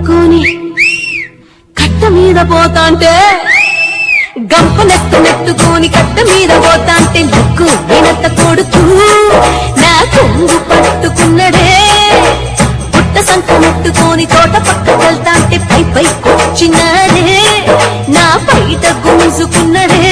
ఎత్తుకొని కట్ట మీద పోతాంటే గంప నెత్తుకొని కట్ట మీద పోతాంటే నక్కు వినత కొడుకు నా కొంగు పట్టుకున్నడే పుట్ట సంక నెత్తుకొని తోట పక్కకెళ్తాంటే పై పై కూర్చున్నాడే నా బయట గుంజుకున్నడే